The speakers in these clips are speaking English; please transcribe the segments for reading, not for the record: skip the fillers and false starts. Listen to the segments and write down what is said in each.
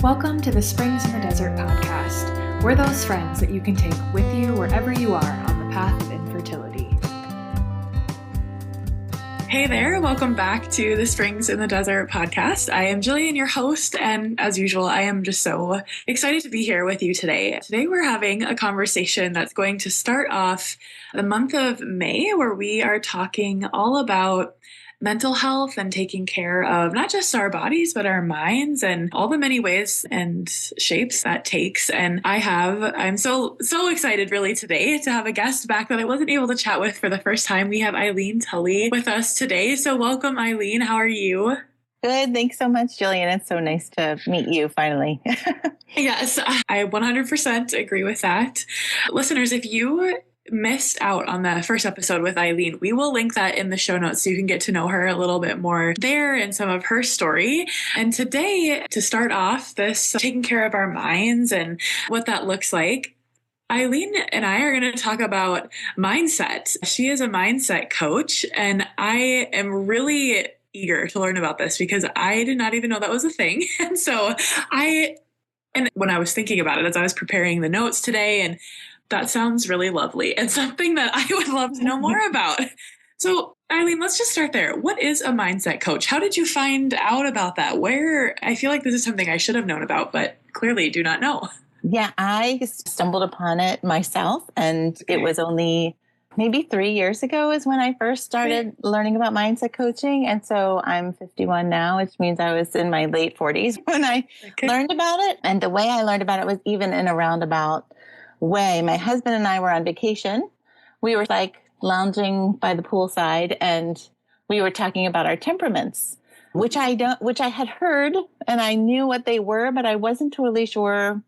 Welcome to the Springs in the Desert podcast. We're those friends that you can take with you wherever you are on the path of infertility. Hey there, welcome back to the Springs in the Desert podcast. I am Jillian, your host, and as usual, I am just so excited to be here with you today. Today we're having a conversation that's going to start off the month of May, where we are talking all about mental health and taking care of not just our bodies, but our minds and all the many ways and shapes that takes. And I'm so excited really today to have a guest back that I wasn't able to chat with for the first time. We have Eileen Tully with us today. So welcome, Eileen. How are you? Good. Thanks so much, Jillian. It's so nice to meet you finally. Yes, I 100% agree with that. Listeners, if you missed out on the first episode with Eileen, we will link that in the show notes so you can get to know her a little bit more there and some of her story. And today, to start off this taking care of our minds and what that looks like, Eileen and I are going to talk about mindset. She is a mindset coach, and I am really eager to learn about this because I did not even know that was a thing. And when I was thinking about it as I was preparing the notes today, and that sounds really lovely and something that I would love to know more about. So, Eileen, let's just start there. What is a mindset coach? How did you find out about that? I feel like this is something I should have known about, but clearly do not know. Yeah, I stumbled upon it myself, and It was only maybe 3 years ago is when I first started learning about mindset coaching. And so I'm 51 now, which means I was in my late 40s when I learned about it. And the way I learned about it was even in a roundabout way. My husband and I were on vacation. We were lounging by the poolside, and we were talking about our temperaments, which I had heard and I knew what they were, but I wasn't totally sure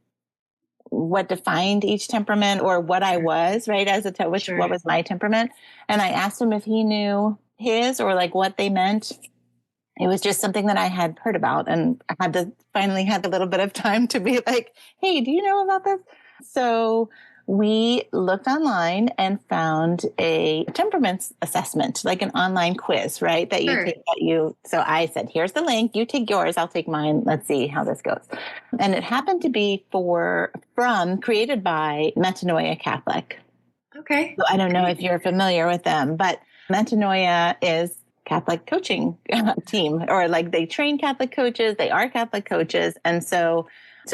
what defined each temperament or what I was, right? What was my temperament? And I asked him if he knew his or what they meant. It was just something that I had heard about, and I had to finally have a little bit of time to be like, hey, do you know about this? So we looked online and found a temperaments assessment, like an online quiz, right? That you take So I said, here's the link. You take yours. I'll take mine. Let's see how this goes. And it happened to be created by Metanoia Catholic. Okay. So I don't know if you're familiar with them, but Metanoia is Catholic coaching team, or they train Catholic coaches. They are Catholic coaches. And so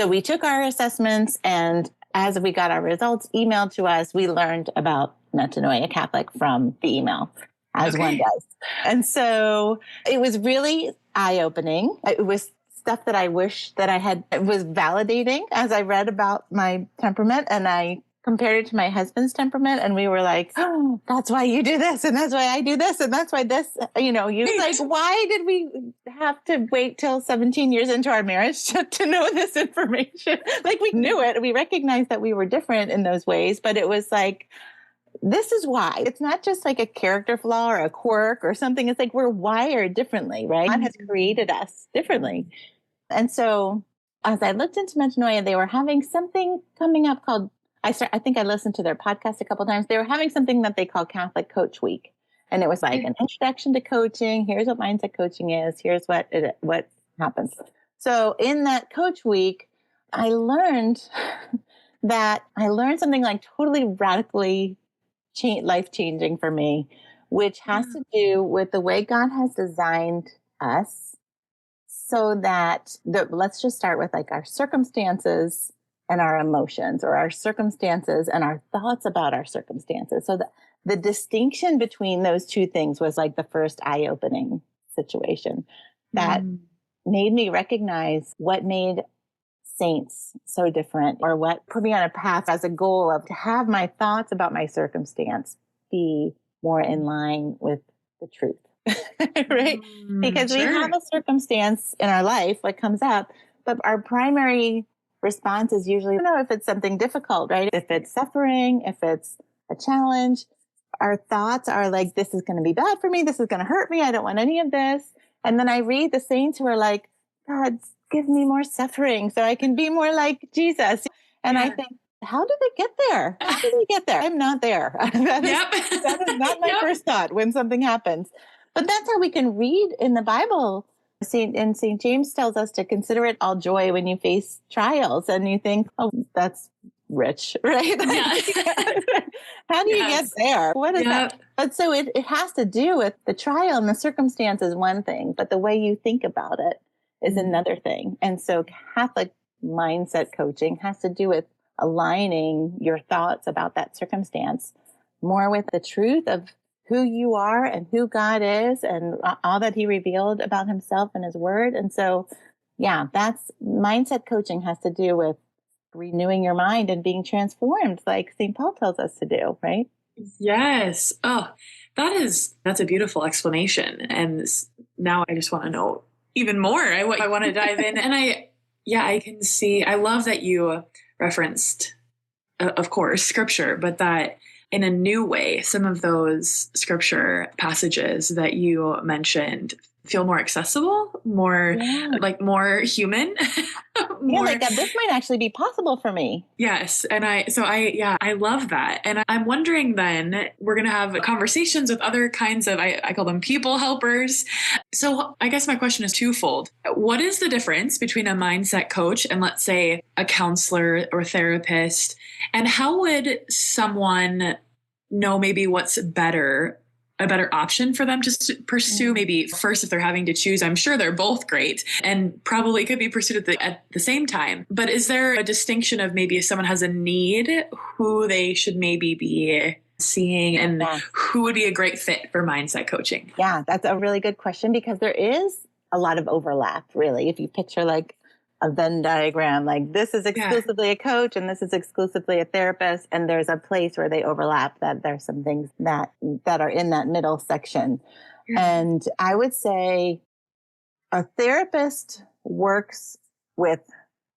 we took our assessments, and as we got our results emailed to us, we learned about Metanoia Catholic from the email, as one does. And so it was really eye-opening. It was stuff that I wish that it was validating as I read about my temperament, and I compared it to my husband's temperament, and we were like, oh, that's why you do this, and that's why I do this, and that's why this, why did we have to wait till 17 years into our marriage to know this information? We knew it. We recognized that we were different in those ways, but it was this is why. It's not just a character flaw or a quirk or something. It's we're wired differently, right? God has created us differently. And so as I looked into Metanoia, they were having something coming up called, I think I listened to their podcast a couple of times. They were having something that they call Catholic Coach Week. And it was an introduction to coaching. Here's what mindset coaching is. Here's what happens. So in that coach week, I learned something totally radically life-changing for me, which has to do with the way God has designed us, so that let's just start with our circumstances and our emotions, or our circumstances and our thoughts about our circumstances. So the distinction between those two things was the first eye-opening situation that made me recognize what made saints so different, or what put me on a path as a goal of to have my thoughts about my circumstance be more in line with the truth, right? Because we have a circumstance in our life, what comes up, but our primary response is usually, if it's something difficult, right? If it's suffering, if it's a challenge, our thoughts are this is going to be bad for me. This is going to hurt me. I don't want any of this. And then I read the saints who are God, give me more suffering so I can be more like Jesus. And I think, how did they get there? How did they get there? I'm not there. That is not my first thought when something happens. But that's how we can read in the Bible St. James tells us to consider it all joy when you face trials, and you think, oh, that's rich, right? Yeah. How do you get Yes. there? What is Yeah. that? But so it has to do with the trial, and the circumstance is one thing, but the way you think about it is another thing. And so Catholic mindset coaching has to do with aligning your thoughts about that circumstance more with the truth of who you are and who God is and all that he revealed about himself and his word. And so, yeah, that's mindset coaching has to do with renewing your mind and being transformed like St. Paul tells us to do, right? Yes. Oh, that's a beautiful explanation. And now I just want to know even more. I want to dive in. And I can see, I love that you referenced, of course, scripture, but that in a new way, some of those scripture passages that you mentioned feel more accessible, more more human, Yeah, more. like this might actually be possible for me. Yes. And I love that. And I'm wondering then, we're going to have conversations with other kinds of, I call them people helpers. So I guess my question is twofold. What is the difference between a mindset coach and, let's say, a counselor or therapist? And how would someone know maybe what's a better option for them to pursue? Maybe first, if they're having to choose, I'm sure they're both great and probably could be pursued at the same time. But is there a distinction of maybe if someone has a need, who they should maybe be seeing, and who would be a great fit for mindset coaching? Yeah, that's a really good question, because there is a lot of overlap, really. If you picture like a Venn diagram, like this is exclusively a coach and this is exclusively a therapist, and there's a place where they overlap, that there's some things that are in that middle section. And I would say a therapist works with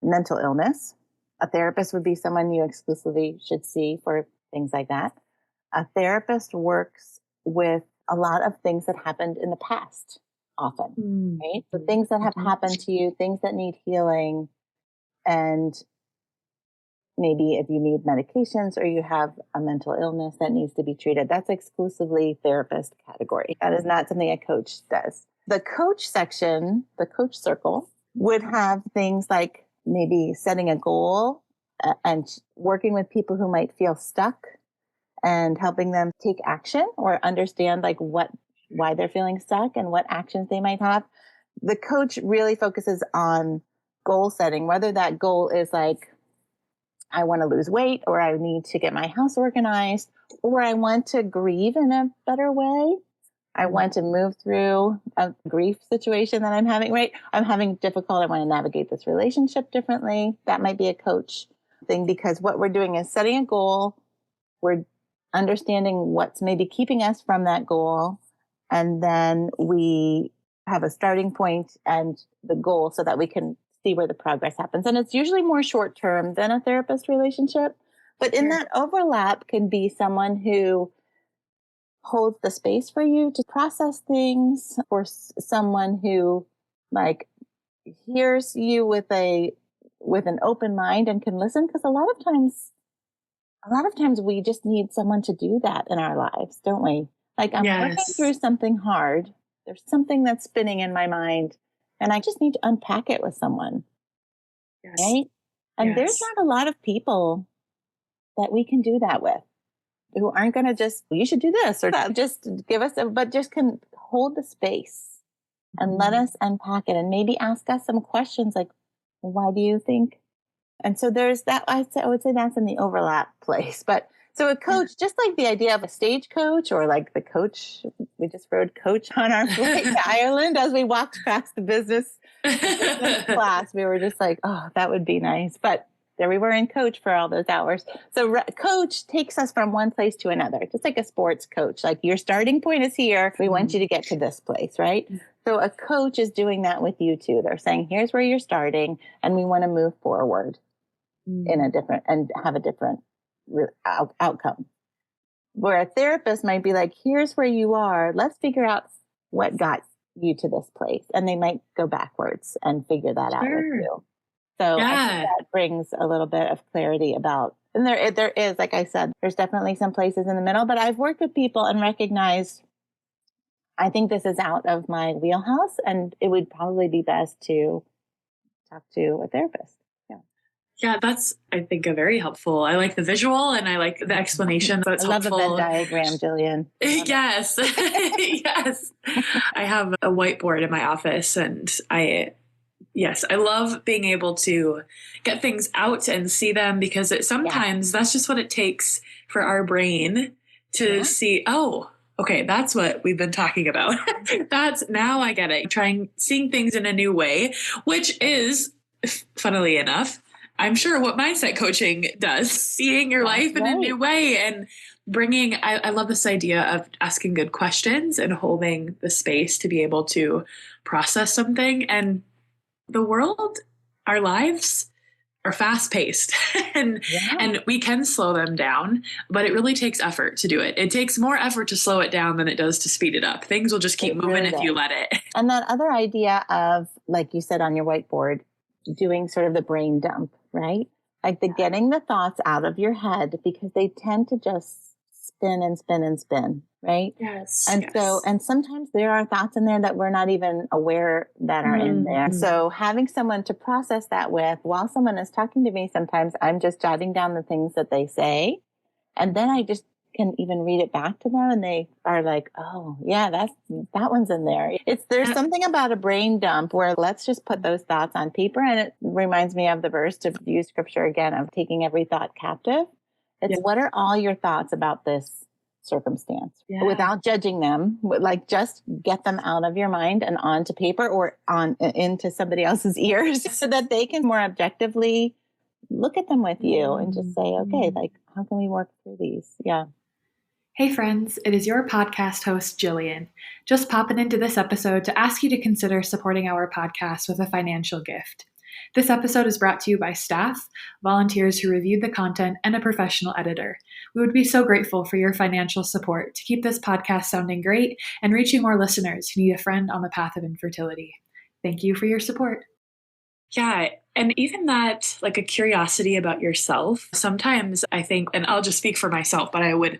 mental illness. A therapist would be someone you exclusively should see for things like that. A therapist works with a lot of things that happened in the past, often, right? So things that have happened to you, things that need healing, and maybe if you need medications or you have a mental illness that needs to be treated, that's exclusively therapist category. That is not something a coach does. The coach section, the coach circle, would have things like maybe setting a goal and working with people who might feel stuck and helping them take action or understand like why they're feeling stuck and what actions they might have. The coach really focuses on goal setting, whether that goal is like, I want to lose weight, or I need to get my house organized, or I want to grieve in a better way. I want to move through a grief situation that I'm having, right? I'm having difficult. I want to navigate this relationship differently. That might be a coach thing, because what we're doing is setting a goal. We're understanding what's maybe keeping us from that goal. And then we have a starting point and the goal so that we can see where the progress happens. And it's usually more short term than a therapist relationship. But in that overlap can be someone who holds the space for you to process things, or someone who like hears you with an open mind and can listen. Because a lot of times we just need someone to do that in our lives, don't we? Like, I'm working through something hard. There's something that's spinning in my mind, and I just need to unpack it with someone. Right? And there's not a lot of people that we can do that with, who aren't going to just, you should do this or that, just give us, but just can hold the space and let us unpack it, and maybe ask us some questions like, why do you think? And so there's that. I would say that's in the overlap place. But so a coach, just like the idea of a stage coach, or like the coach, we just rode coach on our flight to Ireland as we walked past the business class. We were just like, oh, that would be nice. But there we were in coach for all those hours. So coach takes us from one place to another, just like a sports coach. Like, your starting point is here. We want you to get to this place, right? So a coach is doing that with you too. They're saying, here's where you're starting, and we want to move forward in a different, and have a different outcome. Where a therapist might be like, here's where you are. Let's figure out what got you to this place. And they might go backwards and figure that out with you. So I think that brings a little bit of clarity about, and there is, like I said, there's definitely some places in the middle, but I've worked with people and recognized I think this is out of my wheelhouse, and it would probably be best to talk to a therapist. Yeah. Yeah, that's, I think, a very helpful. I like the visual and I like the explanation. That's I love helpful. a Venn diagram, Jillian. Yes. Yes. I have a whiteboard in my office and I love being able to get things out and see them because sometimes that's just what it takes for our brain to see, oh, okay, that's what we've been talking about. Now I get it. Seeing things in a new way, which is, funnily enough, I'm sure what mindset coaching does, seeing your life in a new way and bringing, I love this idea of asking good questions and holding the space to be able to process something. And the world, our lives are fast paced and we can slow them down, but it really takes effort to do it. It takes more effort to slow it down than it does to speed it up. Things will just keep moving if you let it. And that other idea of, like you said on your whiteboard, doing sort of the brain dump, right? Like getting the thoughts out of your head because they tend to just spin and spin and spin, right? Yes. And sometimes there are thoughts in there that we're not even aware that are in there. So having someone to process that with while someone is talking to me, sometimes I'm just jotting down the things that they say. And then I just can even read it back to them and they are like, oh yeah, that one's in there. There's something about a brain dump where let's just put those thoughts on paper. And it reminds me of the verse, to use scripture again, of taking every thought captive. What are all your thoughts about this circumstance without judging them? Like just get them out of your mind and onto paper or into somebody else's ears so that they can more objectively look at them with you and just say, okay, like how can we work through these? Yeah. Hey friends, it is your podcast host, Jillian. Just popping into this episode to ask you to consider supporting our podcast with a financial gift. This episode is brought to you by staff, volunteers who reviewed the content, and a professional editor. We would be so grateful for your financial support to keep this podcast sounding great and reaching more listeners who need a friend on the path of infertility. Thank you for your support. Yeah. And even that, like a curiosity about yourself, sometimes I think, and I'll just speak for myself, but I would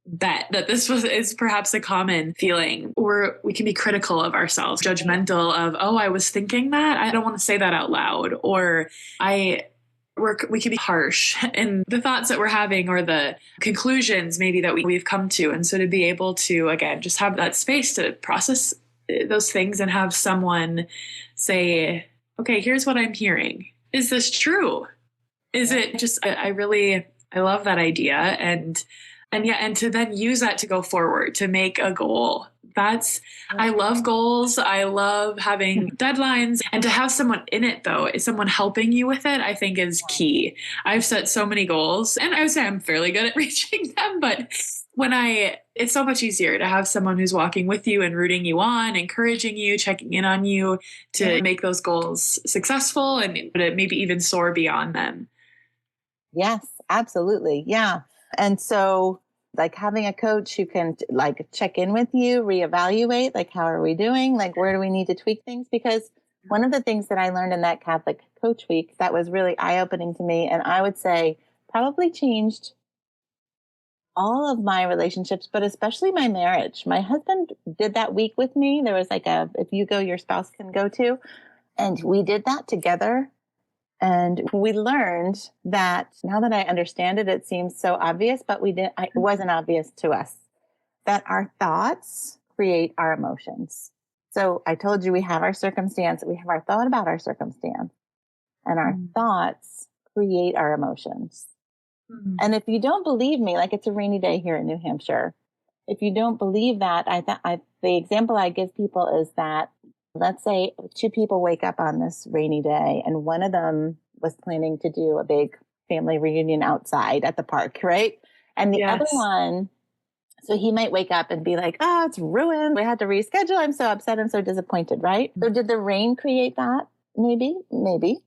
bet that is perhaps a common feeling where we can be critical of ourselves, judgmental of, oh, I was thinking that, I don't want to say that out loud, or we can be harsh in the thoughts that we're having or the conclusions maybe that we've come to. And so to be able to, again, just have that space to process those things and have someone say, okay, here's what I'm hearing. Is this true? Is it just, I love that idea. And to then use that to go forward, to make a goal. I love goals. I love having deadlines, and to have someone in it though, someone helping you with it, I think is key. I've set so many goals and I would say I'm fairly good at reaching them, but it's so much easier to have someone who's walking with you and rooting you on, encouraging you, checking in on you to make those goals successful and maybe even soar beyond them. Yes, absolutely. Yeah. And so like having a coach who can like check in with you, reevaluate, like, how are we doing? Like, where do we need to tweak things? Because one of the things that I learned in that Catholic Coach Week that was really eye-opening to me, and I would say probably changed all of my relationships, but especially my marriage. My husband did that week with me. There was like if you go, your spouse can go too. And we did that together. And we learned that, now that I understand it, it seems so obvious, but it wasn't obvious to us, that our thoughts create our emotions. So I told you we have our circumstance, we have our thought about our circumstance, and our thoughts create our emotions. And if you don't believe me, like it's a rainy day here in New Hampshire, if you don't believe that, the example I give people is that, let's say two people wake up on this rainy day and one of them was planning to do a big family reunion outside at the park, right? And the other one, so he might wake up and be like, oh, it's ruined. We had to reschedule. I'm so upset. I'm so disappointed, right? So did the rain create that? Maybe.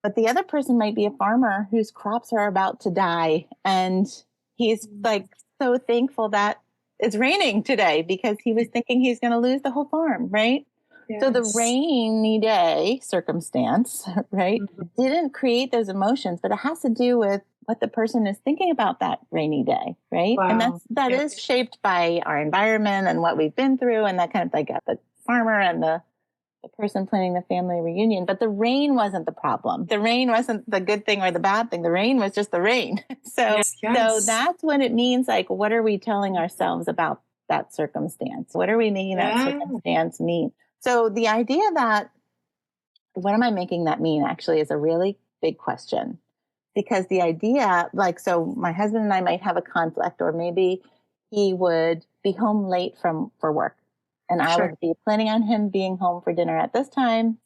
But the other person might be a farmer whose crops are about to die. And he's like so thankful that it's raining today because he was thinking he's going to lose the whole farm, right? Yes. So the rainy day circumstance, right, didn't create those emotions, but it has to do with what the person is thinking about that rainy day, right? Wow. And that is shaped by our environment and what we've been through, and that kind of like the farmer and the person planning the family reunion. But the rain wasn't the problem. The rain wasn't the good thing or the bad thing. The rain was just the rain. So that's what it means. Like, what are we telling ourselves about that circumstance? What are we making that circumstance mean? So the idea that, what am I making that mean, actually is a really big question. Because the idea, like, so my husband and I might have a conflict, or maybe he would be home late for work. And I would be planning on him being home for dinner at this time,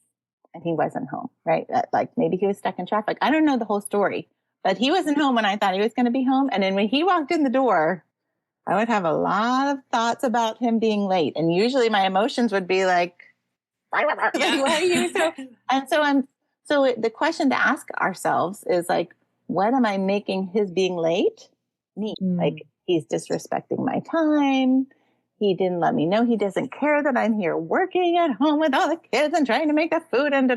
and he wasn't home, right? Like, maybe he was stuck in traffic. I don't know the whole story, but he wasn't home when I thought he was going to be home. And then when he walked in the door, I would have a lot of thoughts about him being late. And usually my emotions would be like, why are you so the question to ask ourselves is like, what am I making his being late mean? Like, he's disrespecting my time. He didn't let me know. He doesn't care that I'm here working at home with all the kids and trying to make the food and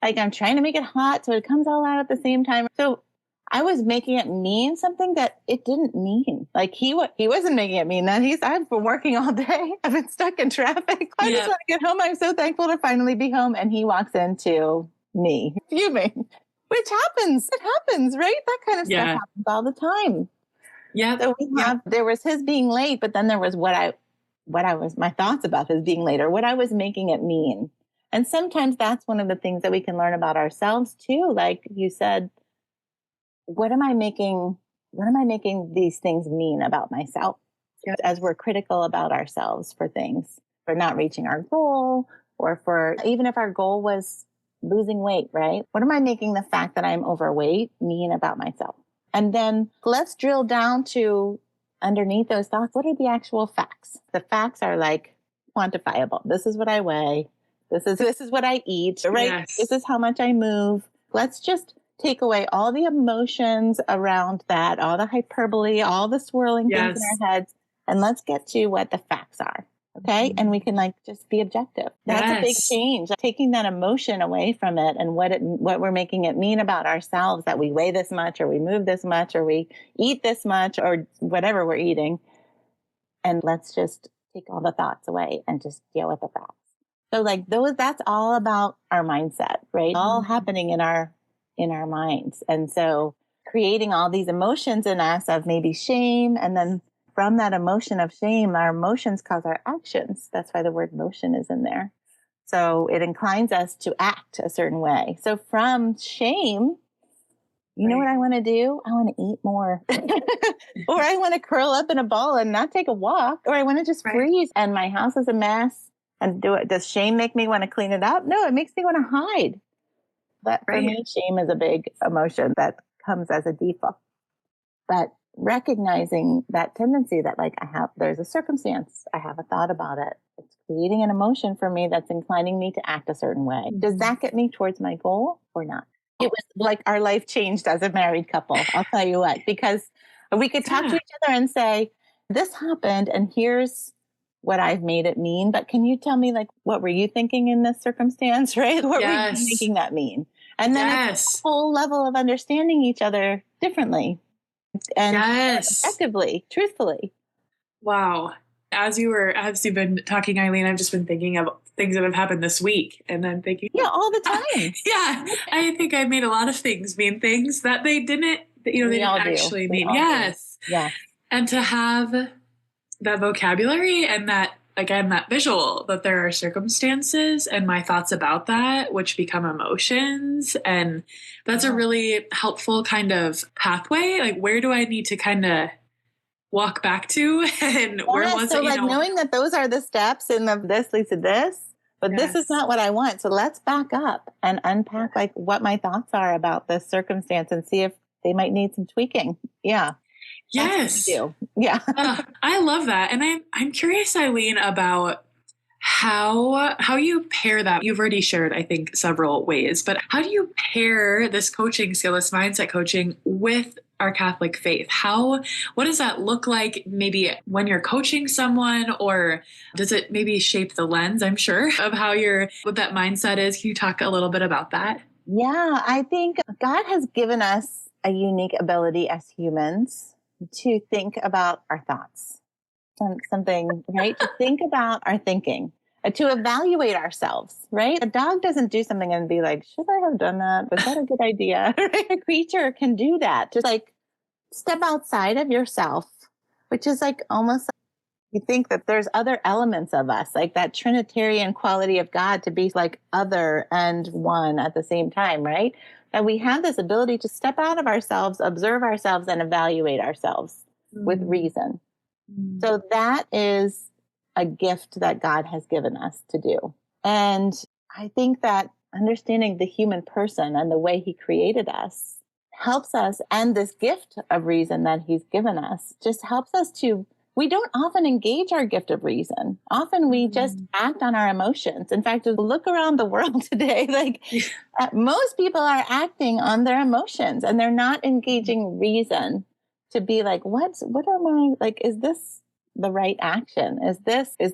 Like, I'm trying to make it hot so it comes all out at the same time. So I was making it mean something that it didn't mean. Like, he wasn't making it mean that. I've been working all day. I've been stuck in traffic. I just want to get home. I'm so thankful to finally be home. And he walks into me fuming, which happens. It happens, right? That kind of stuff happens all the time. Yeah. So there was his being late, but then there was my thoughts about his being late, or what I was making it mean. And sometimes that's one of the things that we can learn about ourselves too. Like you said, what am I making these things mean about myself? Yep. As we're critical about ourselves for things, for not reaching our goal, or for, even if our goal was losing weight, right? What am I making the fact that I'm overweight mean about myself? And then let's drill down to underneath those thoughts. What are the actual facts? The facts are like quantifiable. This is what I weigh. This is what I eat, right? Yes. This is how much I move. Let's just take away all the emotions around that, all the hyperbole, all the swirling things in our heads, and let's get to what the facts are. Okay. Mm-hmm. And we can like just be objective. That's a big change. Taking that emotion away from it, and what we're making it mean about ourselves, that we weigh this much, or we move this much, or we eat this much, or whatever we're eating. And let's just take all the thoughts away and just deal with the facts. So like that's all about our mindset, right? All happening in our minds. And so creating all these emotions in us of maybe shame, and then from that emotion of shame, our emotions cause our actions. That's why the word motion is in there. So it inclines us to act a certain way. So from shame, you know what I want to do? I want to eat more. Or I want to curl up in a ball and not take a walk. Or I want to just freeze and my house is a mess and do it. Does shame make me want to clean it up? No, it makes me want to hide. But for me, shame is a big emotion that comes as a default. But recognizing that tendency that like there's a circumstance, I have a thought about it. It's creating an emotion for me that's inclining me to act a certain way. Does that get me towards my goal or not? It was like our life changed as a married couple. I'll tell you what, because we could talk to each other and say, this happened and here's what I've made it mean. But can you tell me, like, what were you thinking in this circumstance, right? What were you making that mean? And then it's a whole level of understanding each other differently and effectively, truthfully. Wow. As you've been talking, Eileen, I've just been thinking of things that have happened this week, and then thinking, all the time. I think I made a lot of things mean things that they didn't, they didn't actually mean. Yes. And to have that vocabulary and that, again, that visual, that there are circumstances and my thoughts about that, which become emotions. And that's a really helpful kind of pathway. Like, where do I need to kind of walk back to, and where was so it? Like knowing that those are the steps and this leads to this, but this is not what I want. So let's back up and unpack like what my thoughts are about this circumstance and see if they might need some tweaking. Yeah. Yes. Yeah. I love that. And I'm curious, Eileen, about how you pair that. You've already shared, I think, several ways, but how do you pair this coaching skill, this mindset coaching, with our Catholic faith? What does that look like maybe when you're coaching someone, or does it maybe shape the lens, I'm sure, of what that mindset is? Can you talk a little bit about that? Yeah, I think God has given us a unique ability as humans to think about our thoughts. Something, right? To think about our thinking, to evaluate ourselves, right? A dog doesn't do something and be like, should I have done that? Was that a good idea? A creature can do that. Just like step outside of yourself, which is like almost you think that there's other elements of us, like that Trinitarian quality of God to be like other and one at the same time, right? That we have this ability to step out of ourselves, observe ourselves, and evaluate ourselves with reason. So that is a gift that God has given us to do. And I think that understanding the human person and the way he created us helps us, and this gift of reason that he's given us just helps us to, we don't often engage our gift of reason. Often we just act on our emotions. In fact, look around the world today, like most people are acting on their emotions and they're not engaging reason to be like, what am I, like, is this the right action? Is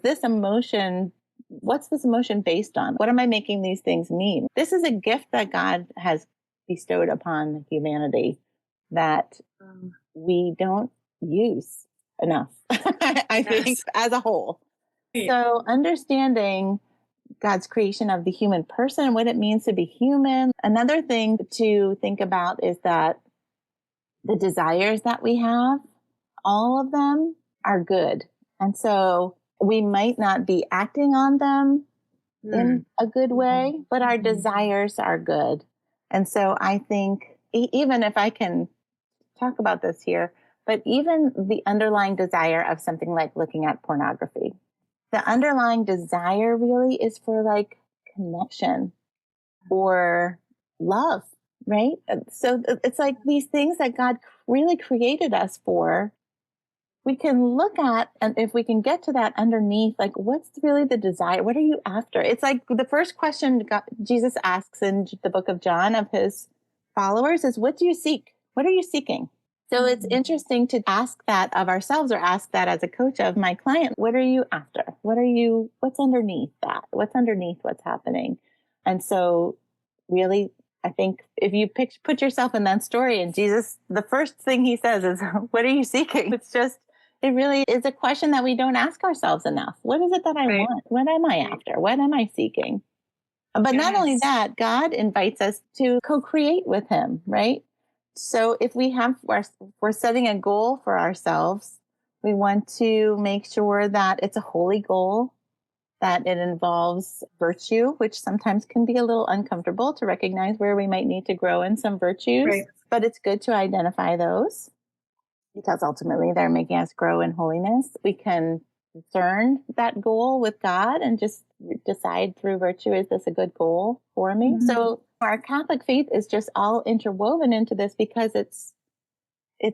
this emotion? What's this emotion based on? What am I making these things mean? This is a gift that God has bestowed upon humanity that we don't use enough, I think, as a whole. So understanding God's creation of the human person, what it means to be human. Another thing to think about is that the desires that we have, all of them are good. And so we might not be acting on them in a good way, but our desires are good. And so I think even if I can talk about this here, but even the underlying desire of something like looking at pornography, the underlying desire really is for like connection or love, right? So it's like these things that God really created us for. We can look at, and if we can get to that underneath, like what's really the desire? What are you after? It's like the first question Jesus asks in the book of John of his followers is, what do you seek? What are you seeking? So it's interesting to ask that of ourselves, or ask that as a coach of my client. What are you after? What's underneath that? What's underneath what's happening? And so really, I think if you put yourself in that story, and Jesus, the first thing he says is, what are you seeking? It really is a question that we don't ask ourselves enough. What is it that I want? What am I after? What am I seeking? But not only that, God invites us to co-create with him, right? So if we're setting a goal for ourselves, we want to make sure that it's a holy goal, that it involves virtue, which sometimes can be a little uncomfortable to recognize where we might need to grow in some virtues, but it's good to identify those because ultimately they're making us grow in holiness. We can discern that goal with God and just decide through virtue, is this a good goal for me? So our Catholic faith is just all interwoven into this because it's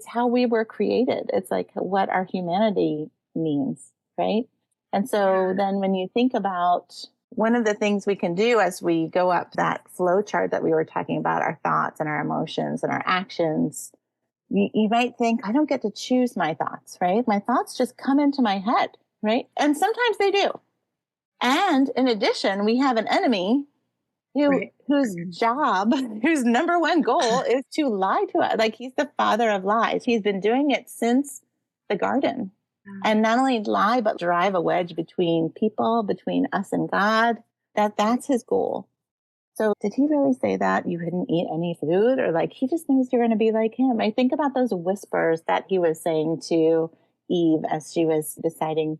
how we were created. It's like what our humanity means, right? And so then when you think about one of the things we can do as we go up that flow chart that we were talking about, our thoughts and our emotions and our actions, you might think, I don't get to choose my thoughts, right? My thoughts just come into my head, right? And sometimes they do. And in addition, we have an enemy whose number one goal is to lie to us. Like he's the father of lies. He's been doing it since the garden. And not only lie, but drive a wedge between people, between us and God. That's his goal. So did he really say that you couldn't eat any food? Or like, he just knows you're going to be like him. I think about those whispers that he was saying to Eve as she was deciding,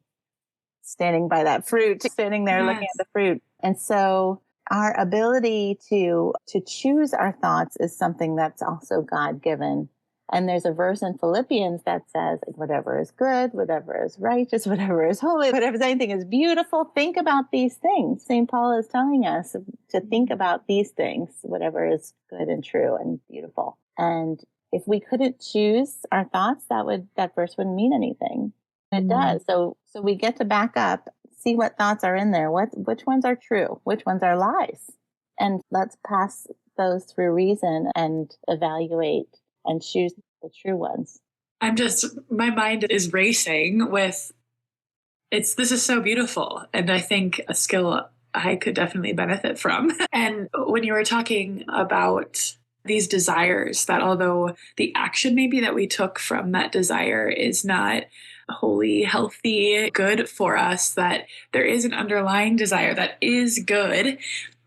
standing by that fruit, standing there looking at the fruit. And so our ability to choose our thoughts is something that's also God-given. And there's a verse in Philippians that says, whatever is good, whatever is righteous, whatever is holy, whatever anything is beautiful, think about these things. St. Paul is telling us to think about these things, whatever is good and true and beautiful. And if we couldn't choose our thoughts, that verse wouldn't mean anything. It does. So we get to back up, see what thoughts are in there, which ones are true, which ones are lies. And let's pass those through reason and evaluate and choose the true ones. My mind is racing with, this is so beautiful. And I think a skill I could definitely benefit from. And when you were talking about these desires, that although the action maybe that we took from that desire is not wholly healthy, good for us, that there is an underlying desire that is good.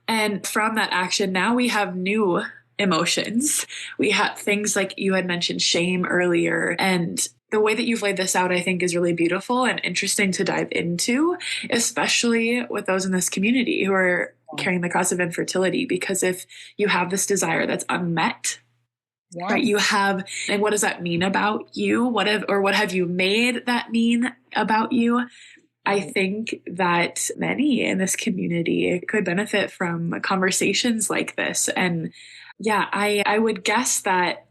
And from that action, now we have new emotions. We have things like you had mentioned shame earlier. And the way that you've laid this out, I think, is really beautiful and interesting to dive into, especially with those in this community who are carrying the cross of infertility. Because if you have this desire that's unmet, right, you have, and what does that mean about you? What have you made that mean about you? I think that many in this community could benefit from conversations like this. And yeah, I would guess that,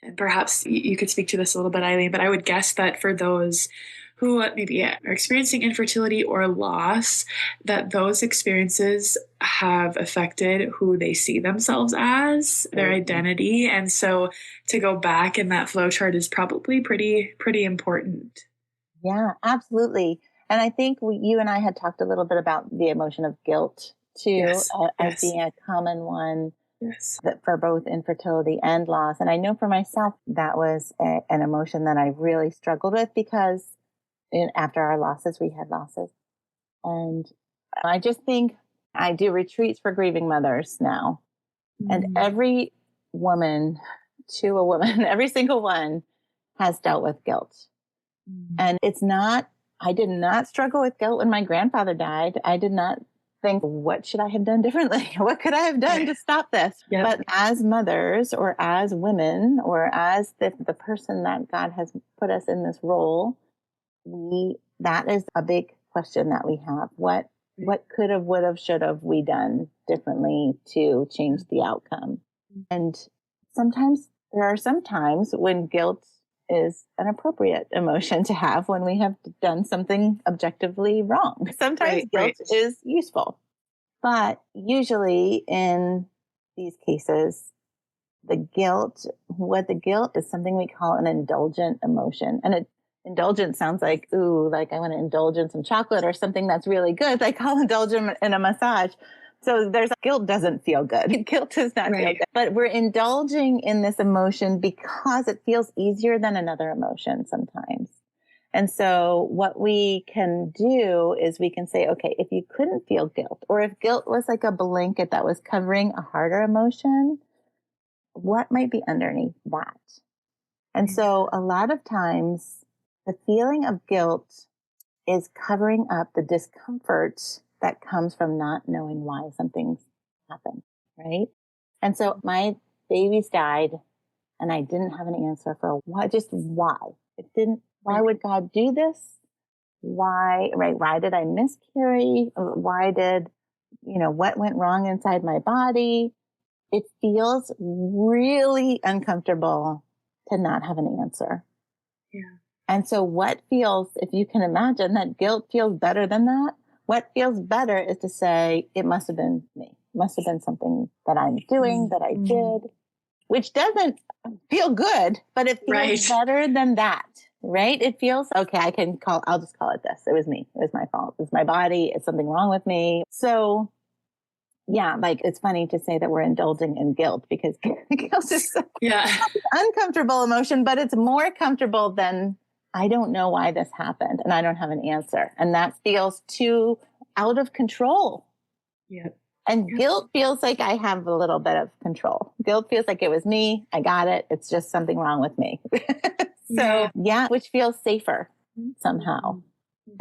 and perhaps you could speak to this a little bit, Eileen, but I would guess that for those who maybe are experiencing infertility or loss, that those experiences have affected who they see themselves as, their identity. And so to go back in that flow chart is probably pretty important. Yeah, absolutely. And I think you and I had talked a little bit about the emotion of guilt too, as being a common one that for both infertility and loss. And I know for myself, that was an emotion that I really struggled with because after our losses, we had losses. And I just think I do retreats for grieving mothers now. And every woman to a woman, every single one has dealt with guilt. And I did not struggle with guilt when my grandfather died. I did not think, what should I have done differently? What could I have done to stop this? Yep. But as mothers or as women or as the person that God has put us in this role, that is a big question that we have. What could have, would have, should have we done differently to change the outcome? And there are some times when guilt is an appropriate emotion to have when we have done something objectively wrong. Sometimes guilt is useful, but usually in these cases, the guilt is something we call an indulgent emotion. And indulgent sounds like, ooh, like I want to indulge in some chocolate or something that's really good. Like I'll indulge in a massage. So guilt doesn't feel good. Guilt does not feel good. But we're indulging in this emotion because it feels easier than another emotion sometimes. And so what we can do is we can say, okay, if you couldn't feel guilt, or if guilt was like a blanket that was covering a harder emotion, what might be underneath that? And so a lot of times the feeling of guilt is covering up the discomfort that comes from not knowing why something's happened, right? And so my babies died and I didn't have an answer for why. Why would God do this? Why did I miscarry? What went wrong inside my body? It feels really uncomfortable to not have an answer. Yeah. And so if you can imagine that guilt feels better than that, what feels better is to say, it must have been me. It must have been something that I'm doing, that I did, which doesn't feel good, but it feels better than that, right? It feels, okay, I'll just call it this. It was me. It was my fault. It's my body. It's something wrong with me. So yeah, like it's funny to say that we're indulging in guilt because guilt is an uncomfortable emotion, but it's more comfortable than I don't know why this happened and I don't have an answer. And that feels too out of control. Yeah. And guilt feels like I have a little bit of control. Guilt feels like it was me. I got it. It's just something wrong with me. Which feels safer somehow.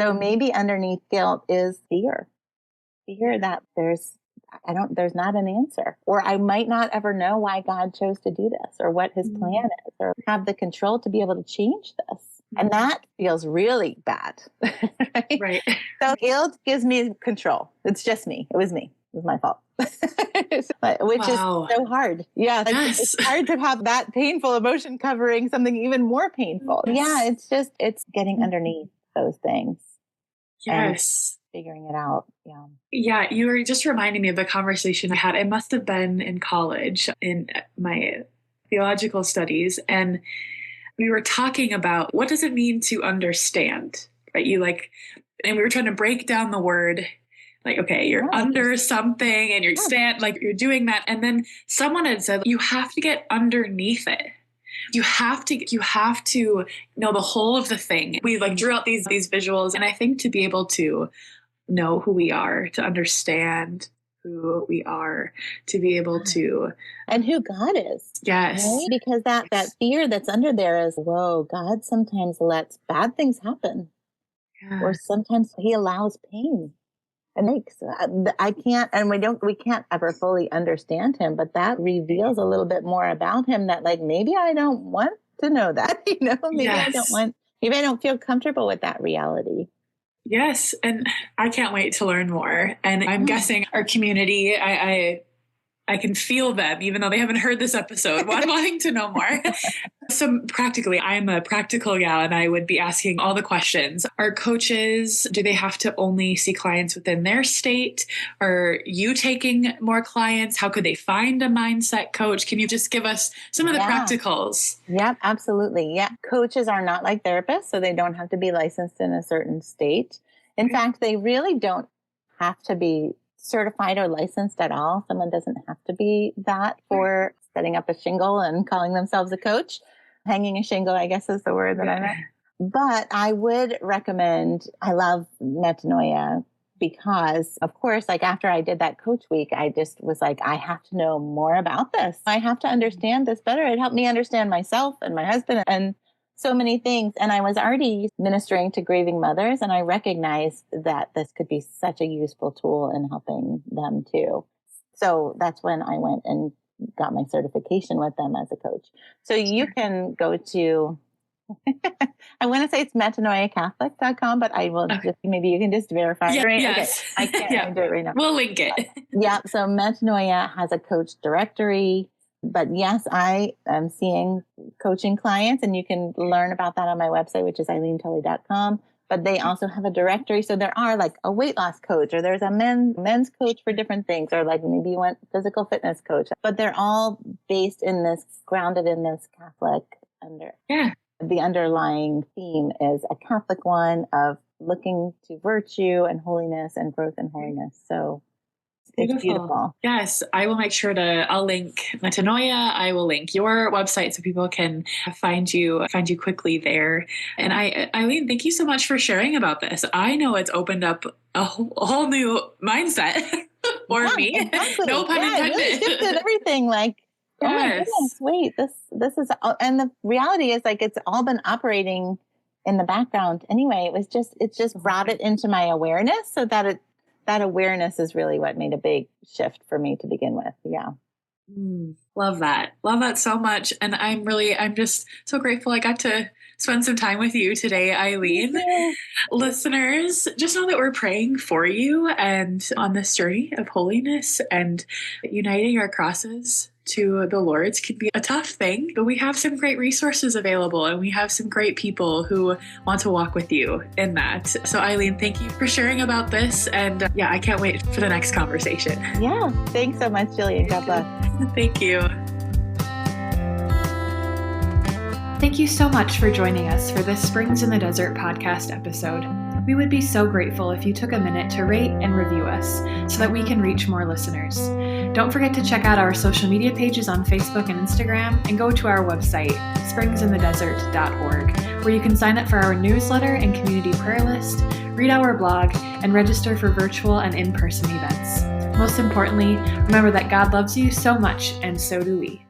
So maybe underneath guilt is fear that there's not an answer, or I might not ever know why God chose to do this or what his plan is, or have the control to be able to change this. And that feels really bad. Right. So guilt gives me control. It's just me. It was me. It was my fault. Which is so hard. Yeah. It's hard to have that painful emotion covering something even more painful. Yes. Yeah. It's getting underneath those things. Yes. Figuring it out. Yeah. Yeah. You were just reminding me of a conversation I had. It must have been in college in my theological studies. And we were talking about what does it mean to understand, right? And we were trying to break down the word Like, okay, you're under something and you're doing that. And then someone had said, you have to get underneath it. You have to know the whole of the thing. We like drew out these visuals. And I think to be able to know who we are, to understand who we are, to be able to, and who God is. Yes. Right? Because that fear that's under there is, whoa, God sometimes lets bad things happen. Yeah. Or sometimes he allows pain. It makes, I can't, and we can't ever fully understand him, but that reveals a little bit more about him that like, maybe I don't want to know that, maybe yes. Maybe I don't feel comfortable with that reality. Yes. And I can't wait to learn more. And I'm guessing our community, I can feel them, even though they haven't heard this episode, wanting to know more. So practically, I'm a practical gal, and I would be asking all the questions. Are coaches, do they have to only see clients within their state? Are you taking more clients? How could they find a mindset coach? Can you just give us some of the practicals? Yep, absolutely. Yeah. Coaches are not like therapists, so they don't have to be licensed in a certain state. In fact, they really don't have to be certified or licensed at all. Someone doesn't have to be that for setting up a shingle and calling themselves a coach. Hanging a shingle, I guess, is the word that I meant. But I would recommend, I love Metanoia because, of course, like after I did that coach week, I just was like, I have to know more about this. I have to understand this better. It helped me understand myself and my husband and so many things. And I was already ministering to grieving mothers, and I recognized that this could be such a useful tool in helping them too. So that's when I went and got my certification with them as a coach. So you can go to, I want to say it's metanoiacatholic.com, but I will just, maybe you can just verify. Yeah, right? yes. Okay. I can't do it right now. We'll link it. Yeah. So Metanoia has a coach directory. But yes, I am seeing coaching clients, and you can learn about that on my website, which is eileentully.com. But they also have a directory. So there are like a weight loss coach, or there's a men's coach for different things, or like maybe you want physical fitness coach. But they're all grounded in this Catholic The underlying theme is a Catholic one of looking to virtue and holiness and growth in holiness. So it's beautiful. Yes, I will make sure I'll link Metanoia. I will link your website so people can find you quickly there. And Eileen, thank you so much for sharing about this. I know it's opened up a whole new mindset for me. Exactly. No pun intended. It really shifted everything. Like, oh my goodness, wait, this is, and the reality is like, it's all been operating in the background anyway. It just brought it into my awareness so that that awareness is really what made a big shift for me to begin with. Yeah. Love that. Love that so much. And I'm just so grateful I got to spend some time with you today, Eileen. Listeners, just know that we're praying for you and on this journey of holiness, and uniting our crosses to the Lord's can be a tough thing, but we have some great resources available, and we have some great people who want to walk with you in that. So Eileen, thank you for sharing about this. And I can't wait for the next conversation. Yeah. Thanks so much, Jillian. God bless. Thank you. Thank you so much for joining us for this Springs in the Desert podcast episode. We would be so grateful if you took a minute to rate and review us so that we can reach more listeners. Don't forget to check out our social media pages on Facebook and Instagram, and go to our website, springsinthedesert.org, where you can sign up for our newsletter and community prayer list, read our blog, and register for virtual and in-person events. Most importantly, remember that God loves you so much, and so do we.